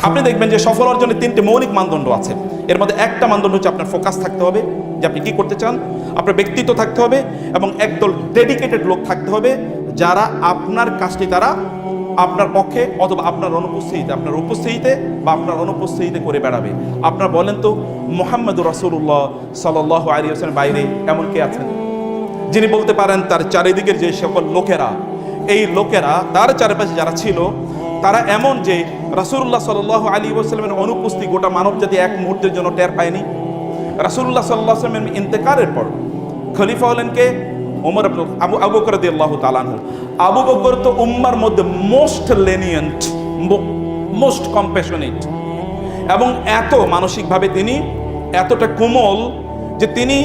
আপনি দেখবেন যে সফল অর্জনের 3টে মৌলিক মানদণ্ড আছে। এর মধ্যে একটা মানদণ্ড হচ্ছে আপনার ফোকাস থাকতে হবে, যে আপনি কি করতে চান, আপনার ব্যক্তিত্ব থাকতে হবে, এবং একদল ডেডিকেটেড লোক থাকতে হবে যারা আপনার কাজটি তারা আপনার পক্ষে অথবা আপনার উপস্থিতিতে বা আপনার অনুপস্থিতিতে করে বেড়াবে। আপনারা বলেন তো, মুহাম্মদুর রাসূলুল্লাহ সাল্লাল্লাহু আলাইহি ওয়াসাল্লাম বাইরে এমন কে আছেন যিনি বলতে পারেন তার চারিদিকের যে সকল লোকেরা, এই লোকেরা তার চারপাশে যারা ছিল তারা এমন যে রাসূলুল্লাহ সাল্লাল্লাহু আলাইহি ওয়াসাল্লামের অনুপস্থিতি গোটা মানবজাতি এক মুহূর্তের জন্য টের পায়নি। রাসূলুল্লাহ সাল্লাল্লাহু আলাইহি ওয়াসাল্লামের ইন্তেকালের পর খলিফা হলেন কে? ওমর ইবনে আবু বকর রাদিয়াল্লাহু তাআলা আনহু। আবু বকর তো উম্মার মধ্যে মোস্ট লেনিয়েন্ট, মোস্ট কম্প্যাশনেট, এবং এত মানসিকভাবে তিনি এতটা কোমল যে তিনি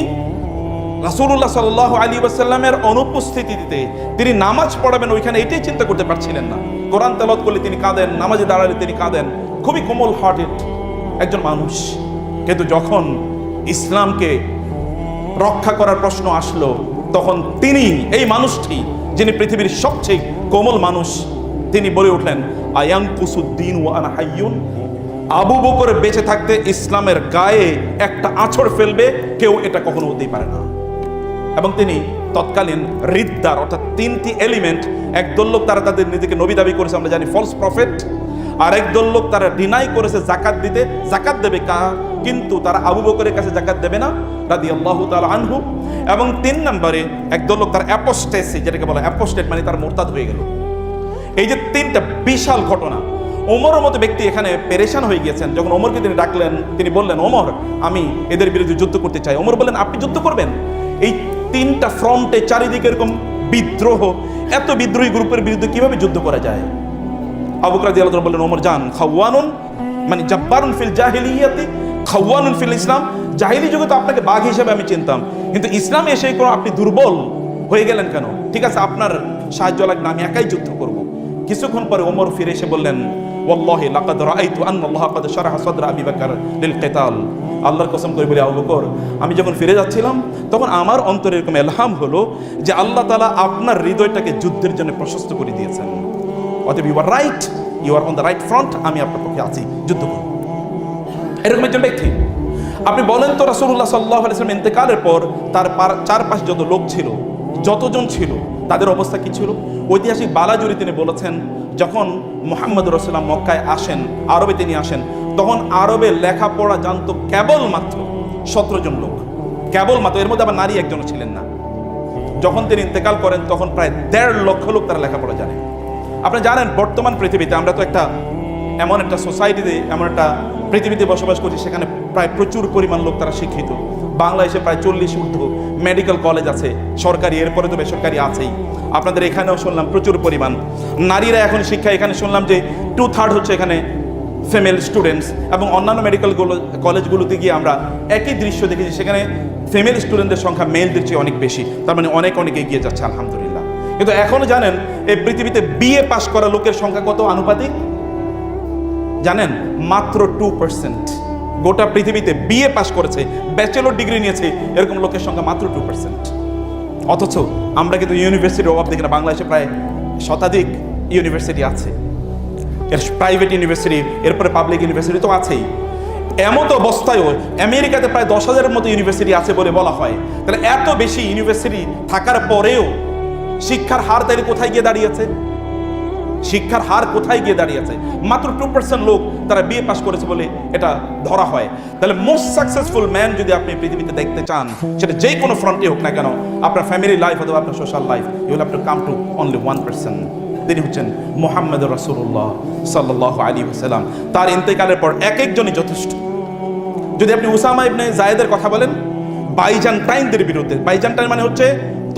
রাসূলুল্লাহ সাল্লাল্লাহু আলাইহি ওয়াসাল্লামের অনুপস্থিতিতে তিনি নামাজ পড়াবেন ওইখানে এটাই চিন্তা করতে পারছিলেন না। কোরআন তেলাওয়াত করলে তিনি কাঁদেন, নামাজে দাঁড়ালে তিনি কাঁদেন। খুবই কোমল হার্টেড একজন মানুষ। কিন্তু যখন ইসলামকে রক্ষা করার প্রশ্ন আসলো তখন তিনি, এই মানুষটি যিনি পৃথিবীর সবচেয়ে কোমল মানুষ, তিনি বলে উঠলেন, আয়ানকুসুদ্দিন ওয়া আনা হাইয়ুন। আবু বকর বেঁচে থাকতে ইসলামের গায়ে একটা আঁচড় ফেলবে কেউ, এটা কখনো হতেই পারে না। এবং তিনি তৎকালীন রিদ্দার অর্থাৎ 3টি এলিমেন্ট, একদল লোক তারা তাদের নিজেকে নবী দাবি করেছে, আমরা জানি ফলস প্রফেট, আর একদল লোক তারা ডিনাই করেছে জাকাত দিতে, জাকাত দেবে কিন্তু তারা আবু বকরের কাছে জাকাত দেবে না রাদিয়াল্লাহু তাআলা আনহু। এবং 3 নম্বরে একদল লোক তার অ্যাপোস্টেসি, যেটাকে বলে অ্যাপোস্টেট, মানে তার মুরতাদ হয়ে গেল। এই যে 3টা বিশাল ঘটনা, ওমরের মতো ব্যক্তি এখানে পেরেশান হয়ে গিয়েছেন। যখন ওমরকে তিনি ডাকলেন, তিনি বললেন, ওমর আমি এদের বিরুদ্ধে যুদ্ধ করতে চাই। ওমর বললেন, আপনি যুদ্ধ করবেন? এই 3টা ফ্রন্টে চারিদিকে এরকম বিদ্রোহ, এত বিদ্রোহী গ্রুপের বিরুদ্ধে কিভাবে যুদ্ধ করা যায়? আবু বকর রাদিয়াল্লাহু তাআলা বললেন, ওমর যান, খাওয়ানুন মানে জাব্বারুন ফিল জাহিলিয়াতি খাওয়ানুন ফিল ইসলাম। জাহিলি যুগে তো আপনাকে বাঘ হিসেবে আমি চিনতাম, কিন্তু ইসলামে এসে কোনো আপনি দুর্বল হয়ে গেলেন কেন? ঠিক আছে, আপনার সাহায্য লাগবে, আমি একাই যুদ্ধ করব। কিছুক্ষণ পরে ওমর ফিরে এসে বললেন, ওয়াল্লাহি লাকাদ রাআইতু আন্নাল্লাহা কাদ শারাহা সাদরা আবি বকর লিল কিতাল। আল্লাহর কসম করে বলি, আবু বকর, আমি যখন ফিরে যাচ্ছিলাম তখন আমার অন্তরে এরকম ইলহাম হলো যে আল্লাহ তাআলা আপনার হৃদয়টাকে যুদ্ধের জন্য প্রশস্ত করে দিয়েছেন। অতএব you are right, you are on the right front, আমি আপনার পক্ষে আছি, যুদ্ধ করব। এরকম একজন ব্যক্তি। আপনি বলেন তো, রাসূলুল্লাহ সাল্লাল্লাহু আলাইহি ওয়াসাল্লাম ইন্তেকালের পর তার চারপাশে যত লোক ছিল, যতজন ছিল, তাদের অবস্থা কি ছিল? ঐতিহাসিক বালাজুরি তিনি বলেছেন, যখন মুহাম্মদুর রাসূলুল্লাহ মক্কায় আসেন, আরবে তিনি আসেন, তখন আরবে লেখাপড়া জানতো কেবলমাত্র 17 জন লোক, কেবলমাত্র। এর মধ্যে আবার নারী একজনও ছিলেন না। যখন তিনি ইন্তেকাল করেন তখন প্রায় 1.5 লক্ষ লোক তারা লেখাপড়া জানে। আপনি জানেন বর্তমান পৃথিবীতে আমরা তো এমন একটা সোসাইটিতে, এমন একটা পৃথিবীতে বসবাস করছি, সেখানে প্রায় প্রচুর পরিমাণ লোক তারা শিক্ষিত। বাংলাদেশে প্রায় 40 ঊর্ধ্ব মেডিকেল কলেজ আছে, সরকারি, এরপরে তো বেসরকারি আছেই। আপনাদের এখানেও শুনলাম প্রচুর পরিমাণ নারীরা এখন শিক্ষা, এখানে শুনলাম যে 2/3 হচ্ছে এখানে ফিমেল স্টুডেন্টস। এবং অন্যান্য মেডিকেল কলেজগুলোতে গিয়ে আমরা একই দৃশ্য দেখেছি, সেখানে ফিমেল স্টুডেন্টদের সংখ্যা মেলদের চেয়ে অনেক বেশি। তার মানে অনেক এগিয়ে যাচ্ছে, আলহামদুলিল্লাহ। কিন্তু এখনো জানেন এই পৃথিবীতে বিএ পাশ করা লোকের সংখ্যা কত আনুপাতিক জানেন? মাত্র 2%। গোটা পৃথিবীতে বিএ পাশ করেছে, ব্যাচেলর ডিগ্রি নিয়েছে, এরকম লোকের সংখ্যা মাত্র 2%। অথচ আমরা কিন্তু ইউনিভার্সিটির অভাব দেখি না। বাংলাদেশে প্রায় শতাধিক ইউনিভার্সিটি আছে, এর প্রাইভেট ইউনিভার্সিটি, এরপরে পাবলিক ইউনিভার্সিটি তো আছেই। এমত অবস্থায়ও আমেরিকাতে প্রায় 10,000-এর মতো ইউনিভার্সিটি আছে বলে বলা হয়। তাহলে এত বেশি ইউনিভার্সিটি থাকার পরেও শিক্ষার হার তাইলে কোথায় গিয়ে দাঁড়িয়েছে? শিক্ষার হার কোথায় গিয়ে দাঁড়িয়েছে? মাত্র 2% লোক তারা বিএ পাস করেছে বলে এটা ধরা হয়। তাহলে মোস্ট সাকসেসফুল ম্যান যদি আপনি পৃথিবীতে দেখতে চান, সেটা যে কোনো ফ্রন্টে হোক না কেন, আপনার ফ্যামিলি লাইফ অথবা আপনার social life, you will have to come to only 1%। তিনি হচ্ছেন মুহাম্মদুর রাসূলুল্লাহ সাল্লাল্লাহু আলাইহি ওয়াসাল্লাম। তার ইন্তেকালের পর এক একজনই যথেষ্ট। যদি আপনি উসামা ইবনে জায়েদের কথা বলেন, বাইজান্টাইনদের বিরুদ্ধে, বাইজান্টাইন মানে হচ্ছে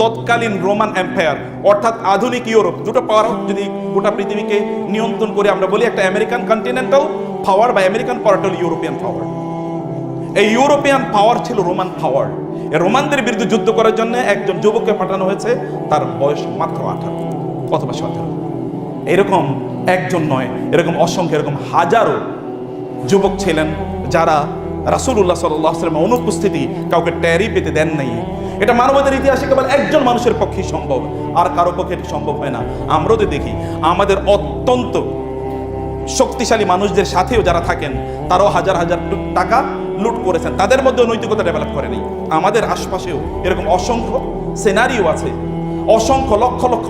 তৎকালীন রোমান এম্পায়ার, অর্থাৎ আধুনিক ইউরোপ, দুটো পাওয়ার যদি গোটা পৃথিবীকে নিয়ন্ত্রণ করে আমরা বলি, একটা আমেরিকান কন্টিনেন্টাল পাওয়ার বা আমেরিকান পাওয়ার হল ইউরোপিয়ান পাওয়ার। এই ইউরোপিয়ান পাওয়ার ছিল রোমান পাওয়ার। এই রোমানদের বিরুদ্ধে যুদ্ধ করার জন্য একজন যুবককে পাঠানো হয়েছে, তার বয়স মাত্র 18 অথবা 17। এরকম একজন নয়, এরকম অসংখ্য, এরকম হাজারো যুবক ছিলেন যারা রাসূলুল্লাহ সাল্লাল্লাহু আলাইহি ওয়াসাল্লামের অনুপস্থিতি কাউকে টেরই পেতে দেন নাই। এটা মানবতার ইতিহাসে কেবল একজন মানুষের পক্ষেই সম্ভব, আর কারো পক্ষে এটি সম্ভব হয় না। আমরা তো দেখি আমাদের অত্যন্ত শক্তিশালী মানুষদের সাথেও যারা থাকেন তারাও হাজার হাজার টাকা লুট করেছেন, তাদের মধ্যে নৈতিকতা ডেভেলপ করেনি। আমাদের আশপাশেও এরকম অসংখ্য সিনারিও আছে, অসংখ্য লক্ষ লক্ষ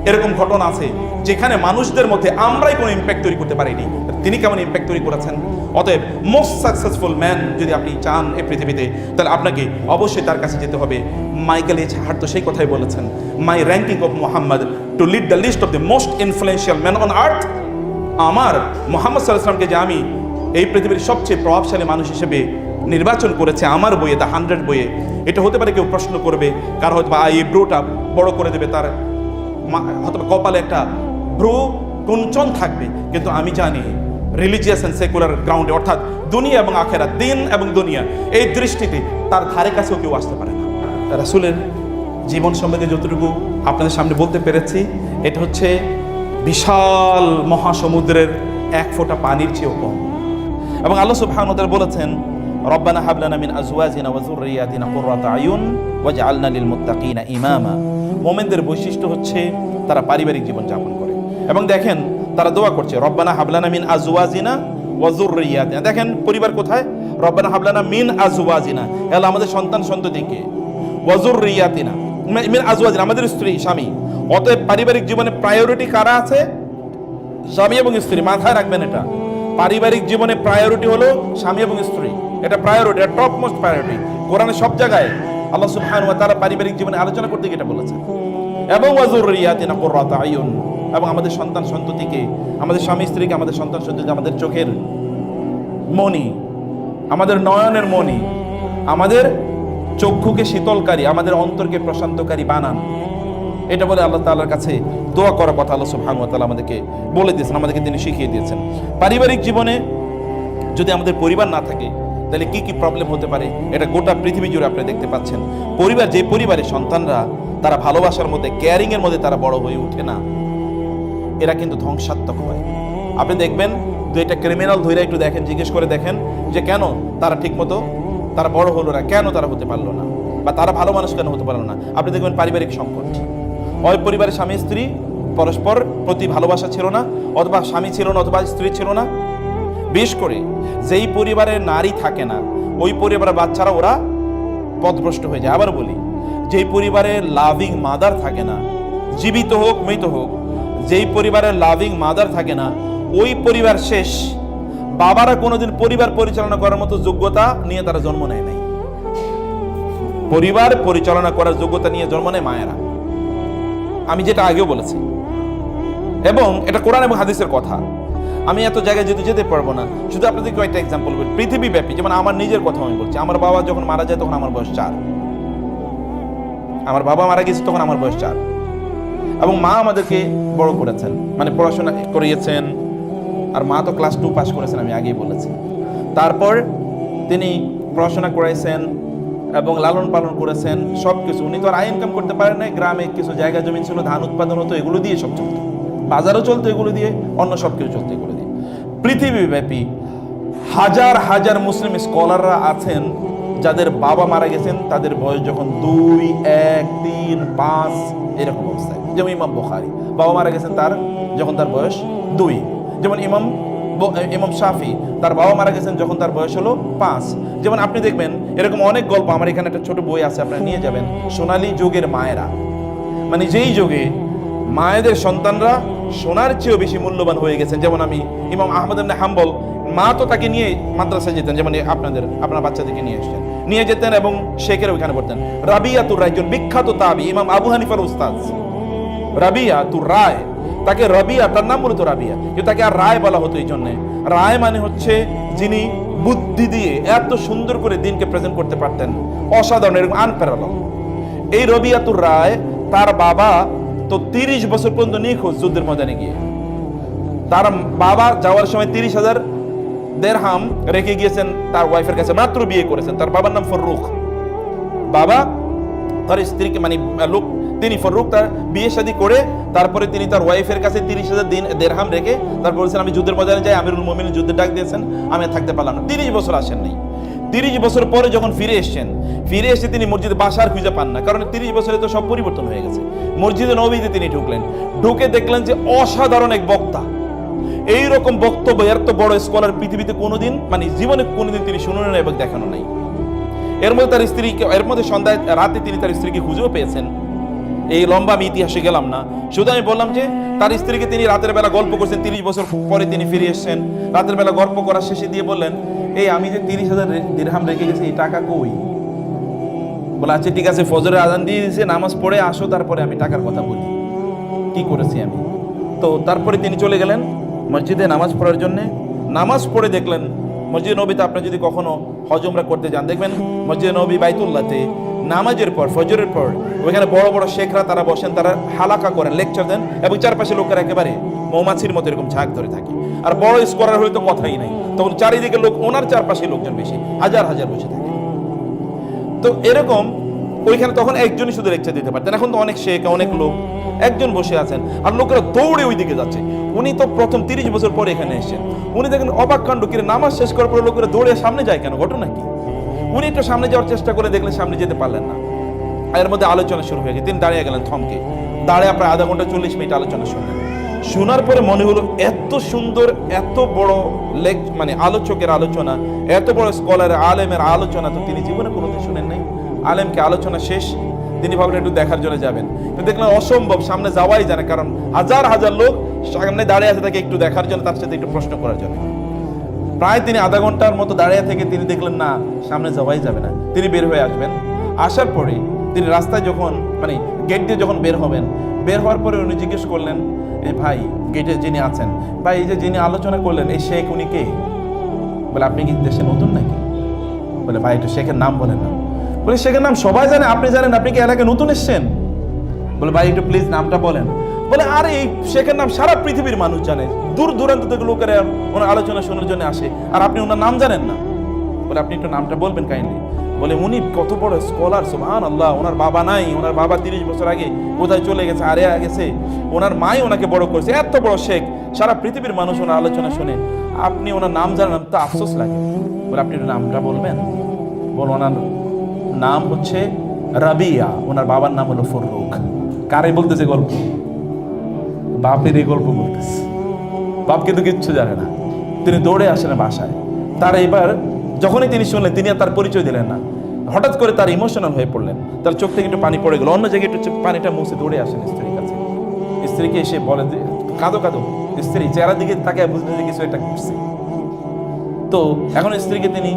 এরকম ঘটনা আছে যেখানে মানুষদের মধ্যে আমরাই কোনো ইম্প্যাক্ট তৈরি করতে পারিনি, তিনি কেমন ইম্প্যাক্ট তৈরি করেছেন। অতএব মোস্ট সাকসেসফুল ম্যান যদি আপনি চান এই পৃথিবীতে, তাহলে আপনাকে অবশ্যই তার কাছে যেতে হবে। মাইকেল এইচ হার্ট তো সেই কথাই বলেছেন, my ranking of Muhammad to lead the list of the most influential man on earth. আমার মোহাম্মদ সাল্লাল্লাহু আলাইহি ওয়াসাল্লামকে যে আমি এই পৃথিবীর সবচেয়ে প্রভাবশালী মানুষ হিসেবে নির্বাচন করেছে আমার বইয়ে, দ্য 100 বইয়ে, এটা হতে পারে কেউ প্রশ্ন করবে, কার হয়তো বা এই ব্রোটা বড় করে দেবে, তার হয়তো কপালে একটা ব্রু কুঞ্চন থাকবে, কিন্তু আমি জানি রিলিজিয়াস অ্যান্ড সেকুলার গ্রাউন্ডে, অর্থাৎ দুনিয়া এবং আখেরাত, দিন এবং দুনিয়া, এই দৃষ্টিতে তার ধারে কাছেও কেউ আসতে পারে না। রাসূলের জীবন সম্পর্কে যতটুকু আপনাদের সামনে বলতে পেরেছি, এটা হচ্ছে বিশাল মহাসমুদ্রের এক ফোঁটা পানির চেয়েও কম। এবং আল্লাহ সুবহানাহু ওয়া তাআলা বলেছেন, রব্বানা হাব লানা মিন আজওয়াজিনা ওয়া যুররিয়াতিনা কুররাতা আয়ুন ওয়াজআলনা লিল মুত্তাকিনা ইমামা। মুমিনদের বৈশিষ্ট্য হচ্ছে তারা পারিবারিক জীবন যাপন করে। এবং দেখেন তারা দোয়া করছে, রব্বানা হাব লানা মিন আজওয়াজিনা ওয়া যুররিয়াতিনা। দেখেন পরিবার কোথায়? রব্বানা হাব লানা মিন আজওয়াজিনা, আল্লাহ আমাদের সন্তান সন্ততিকে, ওয়া যুররিয়াতিনা মিন আজওয়াজিনা, আমাদের স্ত্রী স্বামী। অতএব পারিবারিক জীবনে প্রায়োরিটি কারা আছে? স্বামী এবং স্ত্রী। মাথায় রাখবেন এটা, পারিবারিক জীবনে প্রায়োরিটি হলো স্বামী এবং স্ত্রী, এটা প্রায়োরিটি, এটা টপ মোস্ট প্রায়োরিটি। কোরআনে সব জায়গায় আল্লাহ সুবহানাহু ওয়া তাআলা পারিবারিক জীবনে আলোচনা করতে গিয়ে এটা বলেছেন। এবং ওয়া যুররিয়াতিনা কুররাতা আয়ুন, এবং আমাদের সন্তান সন্ততিকে, আমাদের স্বামী স্ত্রীকে, আমাদের সন্তান সন্ততিকে আমাদের চোখের মণি, আমাদের নয়নের মণি, আমাদের চক্ষুকে শীতলকারী, আমাদের অন্তরকে প্রশান্তকারী বানান। এটা বলে আল্লাহ তাআলার কাছে দোয়া করার কথা আল্লাহ সুবহানাহু ওয়া তাআলা আমাদেরকে বলে দিয়েছেন, আমাদেরকে তিনি শিখিয়ে দিয়েছেন। পারিবারিক জীবনে যদি আমাদের পরিবার না থাকে তাহলে কি কি প্রবলেম হতে পারে, এটা গোটা পৃথিবী জুড়ে আপনি দেখতে পাচ্ছেন। পরিবার, যে পরিবারের সন্তানরা তারা ভালোবাসার মধ্যে, কেয়ারিং এর মধ্যে তারা বড় হয়ে ওঠে না, এরা কিন্তু ধ্বংসাত্মক হয়। আপনি দেখবেন দুইটা ক্রিমিনাল ধরে একটু দেখেন, জিজ্ঞেস করে দেখেন যে কেন তারা ঠিক মতো তারা বড় হলো না, কেন তারা হতে পারলো না, বা তারা ভালো মানুষ কেন হতে পারলো না। আপনি দেখবেন পারিবারিক সংকট, হয় পরিবারের স্বামী স্ত্রী পরস্পর প্রতি ভালোবাসা ছিল না, অথবা স্বামী ছিল না, অথবা স্ত্রী ছিল না। বিশেষ করে যেই পরিবারে নারী থাকে না, ওই পরিবারের বাচ্চারা ওরা পথভ্রষ্ট হয়ে যায়। আবার বলি, যেই পরিবারে লাভিং মাদার থাকে না, জীবিত হোক মৃত হোক, যেই পরিবারের লাভিং মাদার থাকে না, ওই পরিবার শেষ। বাবারা কোনোদিন পরিবার পরিচালনা করার মতো যোগ্যতা নিয়ে তারা জন্ম নেয় নাই। পরিবার পরিচালনা করার যোগ্যতা নিয়ে জন্ম নেয় মায়েরা, আমি যেটা আগেও বলেছি, এবং এটা কোরআন এবং হাদিসের কথা। আমি এত জায়গায় যেতে পারবো না, শুধু আপনাদের কয়েকটা এক্সাম্পল বলি পৃথিবী ব্যাপী। যেমন আমার নিজের কথা আমি বলছি, আমার বাবা যখন মারা যায় তখন আমার বয়স 4। আমার বাবা মারা গেছে তখন আমার বয়স 4, এবং মা আমাদেরকে বড় করেছেন, মানে পড়াশোনা করিয়েছেন। আর মা তো ক্লাস 2 পাস করেছেন, আমি আগেই বলেছি। তারপর তিনি পড়াশোনা করাইছেন এবং লালন পালন করেছেন সব কিছু। উনি তো আর আয় ইনকাম করতে পারেন নাই, গ্রামে কিছু জায়গা জমি ছিল, ধান উৎপাদন হতো, এগুলো দিয়ে সব চলতো, বাজারও চলতো এগুলো দিয়ে, অন্য সব কিছু চলতো এগুলো দিয়ে। পৃথিবীব্যাপী হাজার হাজার মুসলিম স্কলাররা আছেন যাদের বাবা মারা গেছেন তাদের বয়স যখন 2, 1, 3, 5 এরকম অবস্থায়। যেমন ইমাম বুখারী বাবা মারা গেছেন যখন তার বয়স 2। যেমন ইমাম শাফি তার বাবা মারা গেছেন যখন তার বয়স হলো 5। যেমন আপনি দেখবেন এরকম অনেক গল্প, আমার এখানে একটা ছোট বই আছে, আপনারা নিয়ে যাবেন, সোনালী যুগের মায়েরা। মানে যেই যুগে মায়েদের সন্তানরা সোনার চেয়েও বেশি মূল্যবান হয়ে গেছেন। যেমন আমি ইমাম আহমদ ইবনে হাম্বল, মা তো তাকে নিয়ে মাদ্রাসায় যেতেন, যেমন আপনার বাচ্চাদেরকে নিয়ে যেতেন এবং শেখের ওইখানে পড়তেন। রাবিয়াতুর রায়, একজন বিখ্যাত তাবি, ইমাম আবু হানিফার উস্তাদ রাবিয়াতুর রায়, তাকে রাবিয়া, তার নাম মূলত রাবিয়া, কিন্তু তাকে আর রায় বলা হতো এই জন্যে। রায় মানে হচ্ছে যিনি বুদ্ধি দিয়ে এত সুন্দর করে দিনকে প্রেজেন্ট করতে পারতেন, অসাধারণ, এরকম আনপ্যারালাল। এই রাবিয়াতুর রায়, তার বাবা তো 30 বছর পর্যন্ত নিখোঁজ যুদ্ধের ময়দানে গিয়ে। তার বাবা যাওয়ার সময় 30,000 দিরহাম রেখে গিয়েছেন তার ওয়াইফের কাছে, মাত্র বিয়ে করেছেন। তার বাবার নাম ফররুখ। বাবা তার স্ত্রীকে, মানে লোক, তিনি ফররুখ তার বিয়ে শাদী করে তারপরে তিনি তার ওয়াইফের কাছে 30,000 দিরহাম রেখে তারপর বলছেন আমি যুদ্ধের ময়দানে যাই। আমিরুল মুমিনিন যুদ্ধে ডাক দিয়েছেন, আমি থাকতে পারলাম না। 30 বছর আসেন নাই। 30 বছর পরে যখন ফিরে এসে তিনি মসজিদে বাসার খুঁজে পান না, কারণ 30 বছরে তো সব পরিবর্তন হয়ে গেছে। মসজিদে নববীতে তিনি ঢুকলেন, ঢুকে দেখলেন যে অসাধারণ এক বক্তা। এইরকম বক্তব্য এত বড় স্কলার পৃথিবীতে কোনোদিন মানে জীবনে কোনোদিন তিনি শুনেন না এবং দেখানো নাই। এর মধ্যে তার স্ত্রীকে, এর মধ্যে সন্ধ্যায় রাতে তিনি তার স্ত্রীকে খুঁজেও পেয়েছেন। এই লম্বা আমি ইতিহাসে গেলাম না, শুধু আমি বললাম যে তার স্ত্রীকে তিনি রাতের বেলা গল্প করছেন। 30 বছর পরে তিনি ফিরে এসেছেন। রাতের বেলা গল্প করার শেষে দিয়ে বললেন, এই আমি যে 30,000 দিরহাম রেখে গেছি, এই টাকা কই? বলে আচ্ছা ঠিক আছে, ফজরের আজান দিয়ে দিয়েছে, নামাজ পড়ে আসো, তারপরে আমি টাকার কথা বলি কি করেছি আমি। তো তারপরে তিনি চলে গেলেন মসজিদে নামাজ পড়ার জন্যে। নামাজ পড়ে দেখলেন মসজিদ নবীতে, আপনি যদি কখনো হজ উমরা করতে যান দেখবেন মসজিদ নবী বাইতুল্লাহতে নামাজের পর, ফজরের পর, ওইখানে বড় বড় শেখরা তারা বসেন, তারা হালাকা করেন, লেকচার দেন, এবং চারপাশে লোকেরা একেবারে মৌমাছির মতো এরকম ঝাঁক ধরে থাকে। আর বড় স্কলার হলে তো কথাই নাই, তখন চারিদিকে লোক, ওনার চারপাশে লোকজন বেশি, হাজার হাজার বসে থাকে। তো এরকম ওইখানে তখন একজনই শুধু লেকচার দিতে পারতেন। এখন তো অনেক শেখ, অনেক লোক, একজন বসে আছেন আর লোকেরা দৌড়ে ওই দিকে যাচ্ছে। উনি তো প্রথম 30 বছর পরে এখানে এসেছেন। উনি দেখেন অবাক কাণ্ড, কিরে নামাজ শেষ করার পরে লোকেরা দৌড়ে সামনে যায় কেন, ঘটনা কি? উনি একটু সামনে যাওয়ার চেষ্টা করে দেখলেন সামনে যেতে পারলেন না। এর মধ্যে আলোচনা শুরু হয়ে গেছে। তিনি দাঁড়িয়ে গেলেন থমকে, দাঁড়িয়ে প্রায় আধা ঘন্টা 40 মিনিট আলোচনা শুনলেন। শোনার পরে মনে হলো এত সুন্দর, এত বড় মানে আলোচকের আলোচনা, এত বড় স্কলার আলেমের আলোচনা তো তিনি জীবনে কোনোদিন শুনেন নাই। আলেমকে আলোচনা শেষ, তিনি ভাবলেন একটু দেখার জন্য যাবেন, কিন্তু দেখলেন অসম্ভব, সামনে যাওয়াই যায় না, কারণ হাজার হাজার লোক সামনে দাঁড়িয়ে আছে তাকে একটু দেখার জন্য, তার সাথে একটু প্রশ্ন করার জন্য। প্রায় তিনি আধা ঘন্টার মতো দাঁড়িয়ে থেকে তিনি দেখলেন না, সামনে যাওয়াই যাবে না, তিনি বের হয়ে আসবেন। আসার পরে তিনি রাস্তায় যখন মানে গেট দিয়ে যখন বের হবেন, বের হওয়ার পরে উনি জিজ্ঞেস করলেন, এই ভাই গেটে যিনি আছেন, ভাই এই যে যিনি আলোচনা করলেন এই শেখ উনি কে? বলে আপনি কি দেশে নতুন নাকি? বলে ভাই একটু শেখের নাম বলেন না। বলে শেখের নাম সবাই জানে, আপনি জানেন, আপনি কি এলাকায় নতুন এসেছেন? বলে ভাই একটু প্লিজ নামটা বলেন। বলে আরে এই শেখের নাম সারা পৃথিবীর মানুষ জানে, দূর দূরান্ত থেকে লোকেরা ওনার আলোচনা শোনার জন্য আসে, আর আপনি ওনার নাম জানেন না? বলে আপনি একটু নামটা বলবেন কাইন্ডলি। বলে উনি কত বড় স্কলার, সুবহানাল্লাহ, ওনার বাবা নাই, ওনার বাবা 30 বছর আগে কোথায় চলে গেছে, আরে গেছে, ওনার মাই ওনাকে বড় করেছে, এত বড় শেখ, সারা পৃথিবীর মানুষ ওনার আলোচনা শুনে, আপনি ওনার নাম জানেন তো আফসোস লাগে। বলে আপনি একটু নামটা বলবেন? বল ওনার নাম হচ্ছে রাবিয়া, ওনার বাবার নাম হলো ফররুখ। কারে বলতেছে গল্প? বাপের এই গল্প বলতেছে। বাপ কিন্তু কিচ্ছু জানে না। তিনি দৌড়ে আসেন বাসায়। তার এবার যখনই তিনি শুনলেন, তিনি আর তার পরিচয় দিলেন না, হঠাৎ করে তার ইমোশনাল হয়ে পড়লেন, তার চোখ থেকে একটু পানি পড়ে গেল, অন্য জায়গায় একটু পানিটা মুছে দৌড়ে আসেন স্ত্রীর কাছে। স্ত্রীকে এসে বলে, কাঁদো কাঁদো। স্ত্রী চেহারার দিকে তাকায় বুঝলেন যে কিছু একটা করছে। তো এখন স্ত্রীকে তিনি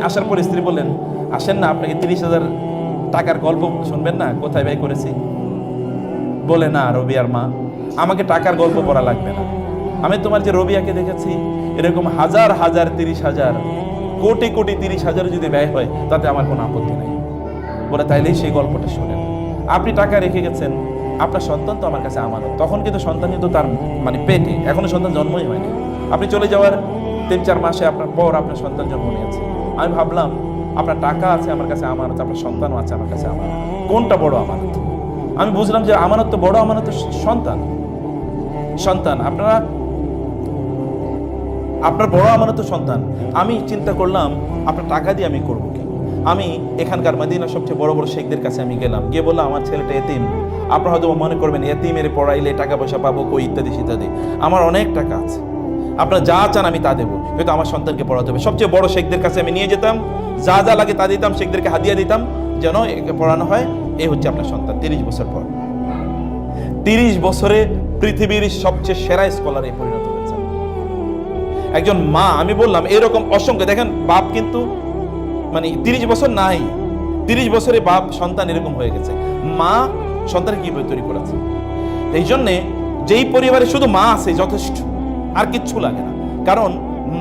আসার পর স্ত্রী বললেন, আসেন না, আপনাকে 30,000 টাকার গল্প শুনবেন না, কোথায় ব্যয় করেছি? বলে না রবিয়ার মা, আমাকে টাকার গল্প পড়া লাগবে না, আমি তোমার যে রবিয়াকে দেখেছি এরকম হাজার হাজার 30,000 কোটি কোটি 30,000 যদি ব্যয় হয় তাতে আমার কোনো আপত্তি নাই। বলে তাইলেই সেই গল্পটা শোনেন। আপনি টাকা রেখে গেছেন, আপনার সন্তান তো আমার কাছে আমানত। তখন কিন্তু সন্তান কিন্তু তার মানে পেটে, এখনো সন্তান জন্মই হয়নি। আপনি চলে যাওয়ার 3-4 মাসে আপনার পর আপনার সন্তান জন্ম নিয়েছে। আমি ভাবলাম আপনার টাকা আছে আমার কাছে আমানত, আপনার সন্তানও আছে আমার কাছে আমানত, কোনটা বড় আমানত? আমি বুঝলাম যে আমানত তো বড়, আমানত সন্তান। সন্তান আপনার বড় আমানত সন্তান। আমি চিন্তা করলাম আপনার টাকা দিয়ে আমি করবো কি? আমি এখানকার মদিনার সবচেয়ে বড় বড় শেখদের কাছে আমি গেলাম, গিয়ে বললাম আমার ছেলেটা এতিম। আপনারা হয়তো মনে করবেন এতিমের পড়াইলে টাকা পয়সা পাবো কই, ইত্যাদি ইত্যাদি। আমার অনেক টাকা আছে, আপনারা যা চান আমি তা দেবো, কিন্তু আমার সন্তানকে পড়াতে হবে। সবচেয়ে বড় শেখদের কাছে আমি নিয়ে যেতাম, যা যা লাগে তা দিতাম, শেখদেরকে হাদিয়া দিতাম, যেন একে পড়ানো হয়। এই হচ্ছে আপনার সন্তান। 30 বছর পর, 30 বছরে পৃথিবীর সবচেয়ে সেরা স্কলারে পরিণত হয়েছে একজন মা। আমি বললাম এরকম অসংখ্য, দেখেন বাপ কিন্তু মানে 30 বছর নাই, 30 বছরে বাপ সন্তান এরকম হয়ে গেছে। মা সন্তানকে কিভাবে তৈরি করেছে? এই জন্যে যেই পরিবারে শুধু মা আছে যথেষ্ট, আর কিচ্ছু লাগে না, কারণ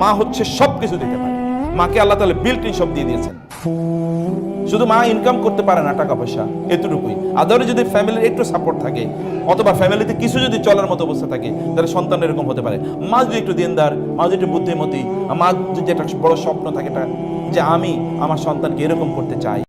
মা হচ্ছে সব কিছু দিতে পারে। মাকে আল্লাহ তাআলা বিল্ট ইন সব দিয়ে দিয়েছেন। শুধু মা ইনকাম করতে পারে না টাকা পয়সা, এতটুকুই। আদারে যদি ফ্যামিলির একটু সাপোর্ট থাকে, অথবা ফ্যামিলিতে কিছু যদি চলার মতো অবস্থা থাকে, তাহলে সন্তান এরকম হতে পারে। মা যদি একটু দিনদার, মা যদি একটু বুদ্ধিমতী, মা যদি একটা বড় স্বপ্ন থাকে যে আমি আমার সন্তানকে এরকম করতে চাই।